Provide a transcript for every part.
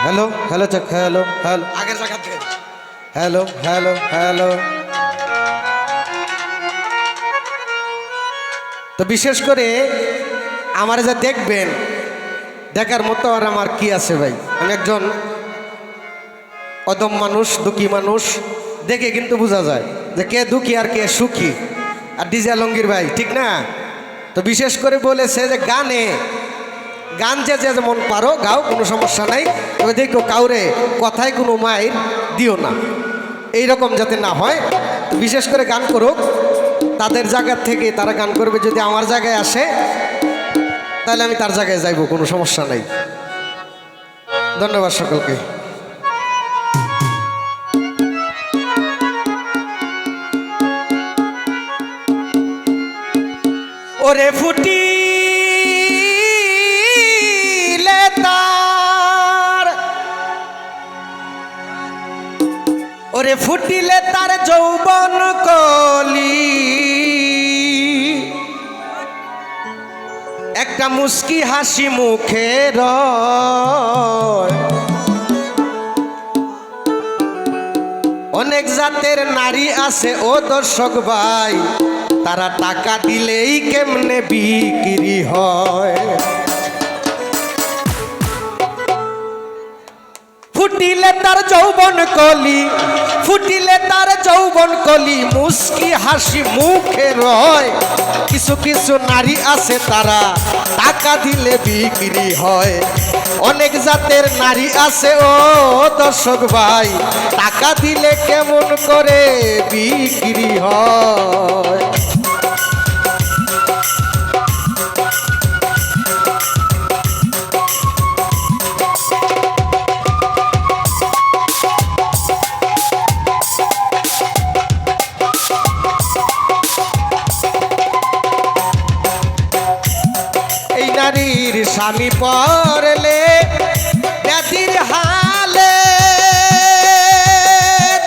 Hello hello check hello hello আগের জায়গা থেকে হ্যালো হ্যালো হ্যালো। তো বিশেষ করে আমার যা দেখবেন দেখার মতো আর আমার কি আছে ভাই, আমি একজন অদম মানুষ, দুঃখী মানুষ, দেখে কিন্তু বোঝা যায় যে কে দুঃখী আর কে সুখী। আর ডিজে আলমগীর ভাই ঠিক না, তো বিশেষ করে বলেছে যে গান যে যেমন পারো গাও, কোনো সমস্যা নাই, তবে দেখো কাউরে কথায় কোনো মাইর দিও না, এইরকম যাতে না হয়। তো বিশেষ করে গান করুক তাদের জায়গা থেকে, তারা গান করবে। যদি আমার জায়গায় আসে তাহলে আমি তার জায়গায় যাইব, কোনো সমস্যা নাই। ধন্যবাদ সকলকে। ওরে ফুটিলে তার, ওরে ফুটিলে তার যৌবন কলি, একটা মুস্কি হাসি মুখের, অনেক জাতের নারী আছে ও দর্শক ভাই, তারা টাকা দিলেই কেমনে বিক্রি হয়। ফুটিলে তার যৌবন কলি, ফুটিলে তার যৌবন কলি, মুস্কি হাসি মুখে রয়। কিছু কিছু নারী আছে তারা টাকা দিলে বিক্রি হয়। অনেক জাতের নারী আছে ও দর্শক ভাই, টাকা দিলে কেমন করে বিক্রি হয়। নারীর স্বামী পড়লে ব্যাধির হালে,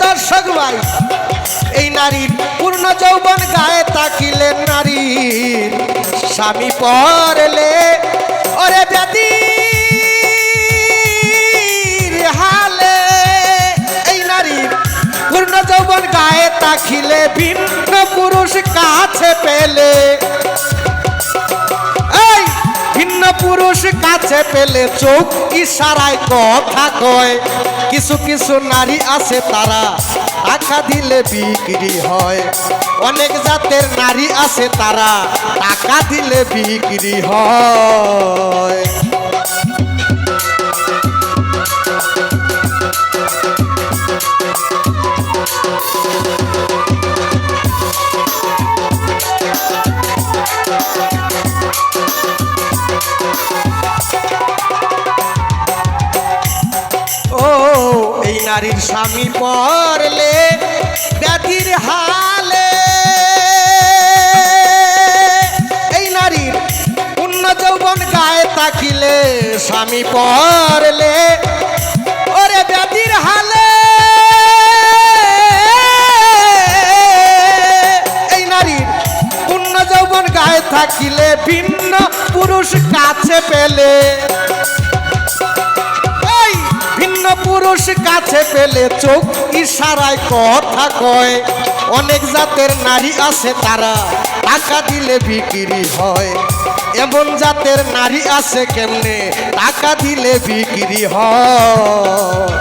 দর্শক ভাই এই নারীর পূর্ণ যৌবন গায়ে তাকিলে, নারীর স্বামী পড়লে ওরে ব্যাধির হালে, এই নারীর পূর্ণ যৌবন গায়ে তাকিলে, ভিন্ন পুরুষ কাছে পেলে, পুরুষ কাছে পেলে চোখ ইশারায় কথা কয়। কিছু কিছু নারী আছে তারা টাকা দিলে বিক্রি হয়। অনেক জাতের নারী আছে তারা টাকা দিলে বিক্রি হয়। এই নারীর স্বামী পড়লে ব্যাধির হালে, এই নারীর পূর্ণ যৌবন গায়ে তাকিলে, স্বামী পড়লে ওরে ব্যাধির হালে, এই নারীর পূর্ণ যৌবন গায়ে থাকিলে, ভিন্ন পুরুষ কাছে পেলে, পুরুষ কাছে পেলে চোখ ইশারায় কথা কয়। অনেক জাতের নারী আছে তারা টাকা দিলে বিক্রি হয়। এমন জাতের নারী আছে কেমনে টাকা দিলে বিক্রি হয়।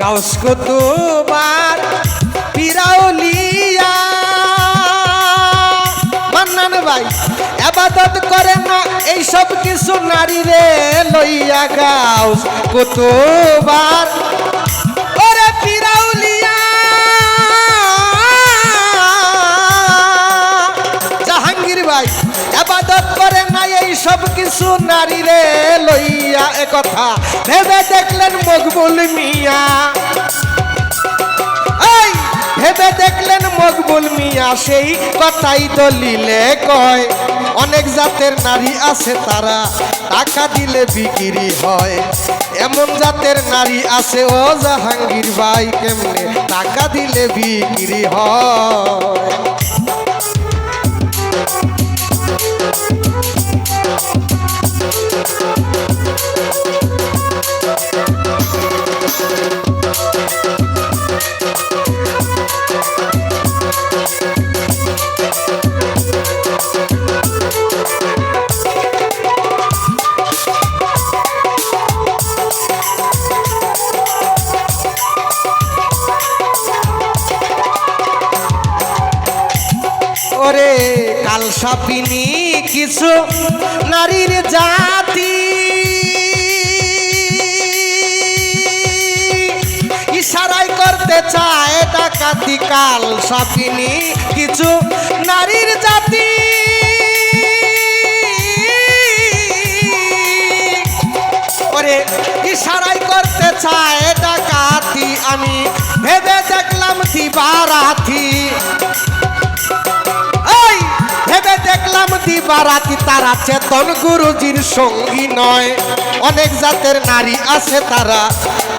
গাউস কুতুবার পিরাউলিয়া মান্নান ভাই ইবাদত করে না এইসব কিছু নারী রে লইয়া। গাউস কুতুবার ওরে পিরাউলিয়া, জাহাঙ্গীর ভাই ইবাদত করে না এইসব কিছু নারী রে লইয়া। একথা ভেবে দেখলেন মকবুল মিয়া, ভেবে দেখলেন মকবুল মিয়া, সেই কথাই দলিলে কয়। অনেক জাতের নারী আছে তারা টাকা দিলে বিক্রি হয়। এমন জাতের নারী আছে ও জাহাঙ্গীর ভাই, কেমনে টাকা দিলে বিক্রি হয়। ওরে কাল সাপিনী কিছু নারীর জাতি, ইশারাই করতে চায় ডাকাতি। কাল সাপিনী কিছু নারীর জাতি, ওরে ইশারাই করতে চায় ডাকাতি। আমি ভেবে দেখলাম দিবারাতি, ভেবে দেখলাম দিবারাতি তারা চেতন গুরুজির সঙ্গী নয়। অনেক জাতের নারী আছে তারা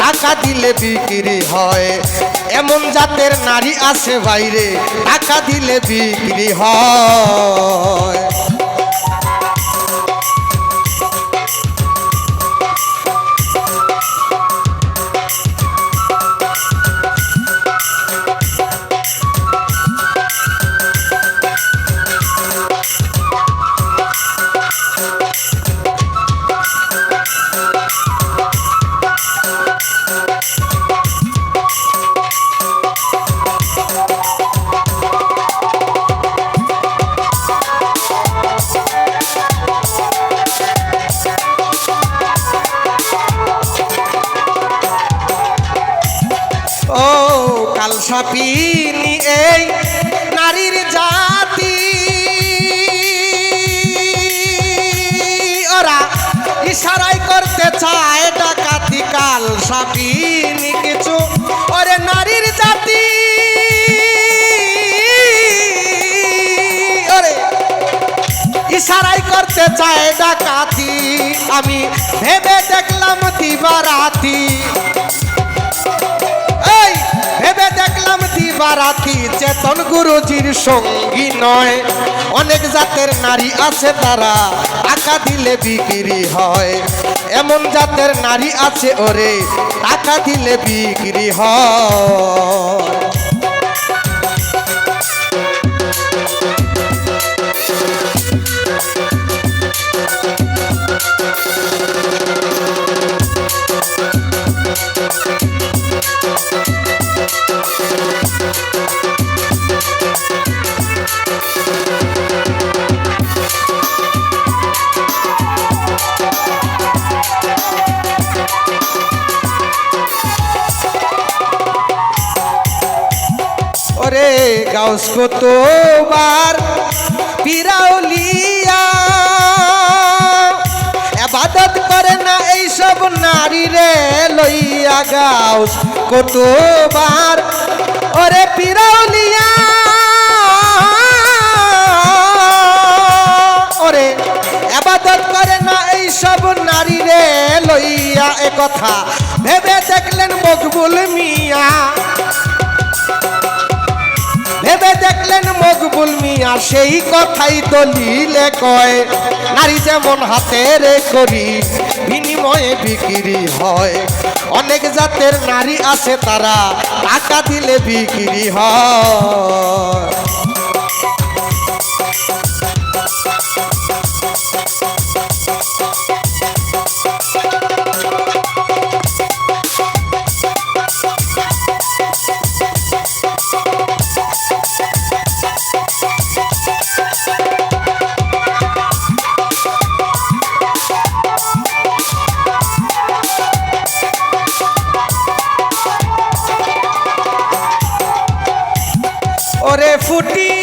টাকা দিলে বিক্রি হয়। এমন জাতের নারী আছে বাইরে টাকা দিলে বিক্রি হয়। ও কাল সাপিনী এই নারীর জাতি, ওরা ইশারাই করতে চায় ডাকাতি। কাল সাপিনী কিছু ওরে নারীর জাতি, ওরে ইশারাই করতে চায় ডাকাতি। আমি ভেবে দেখলাম দিবারাতি, ভেবে দেখলাম দিবারাতি চেতন গুরুজির সঙ্গী নয়। অনেক জাতের নারী আছে তারা টাকা দিলে বিক্রি হয়। এমন জাতের নারী আছে ওরে টাকা দিলে বিক্রি হয়। ওরে গাউস কতবার পিরাউলিয়া ইবাদত করে না এইসব নারী রে লইয়া। গাউস কতবার ওরে পিরাউলিয়া, ওরে ইবাদত করে না এইসব নারী রে লইয়া। এ কথা ভেবে দেখলেন মকবুল মিয়া, ভেবে দেখলেন মকবুল মিয়া সেই কথাই দলিলে কয়। নারী যেমন হাতের করি বিনিময়ে বিক্রি হয়। অনেক জাতের নারী আছে তারা টাকা দিলে বিক্রি হয়। ওরে ফুটিলে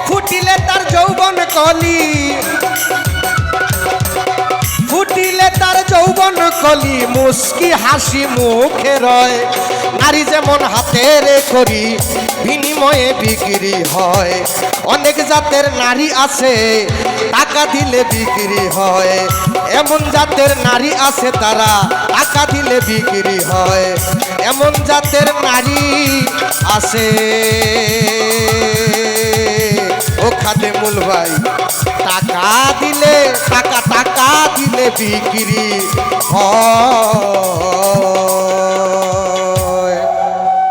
ফুটিলে তার যৌবন কলি, ফুটিলে তার যৌবন কলি মুস্কি হাসি মুখে রয় নারী যেমন হাতের করি বিনিময়ে বিক্রি হয় অনেক জাতের নারী আছে টাকা দিলে বিক্রি হয় এমন জাতের নারী আছে তারা টাকা দিলে বিক্রি হয় এমন জাতের নারী আছে ও খাদেমুল ভাই টাকা দিলে টাকা দিলে বিক্রি হয়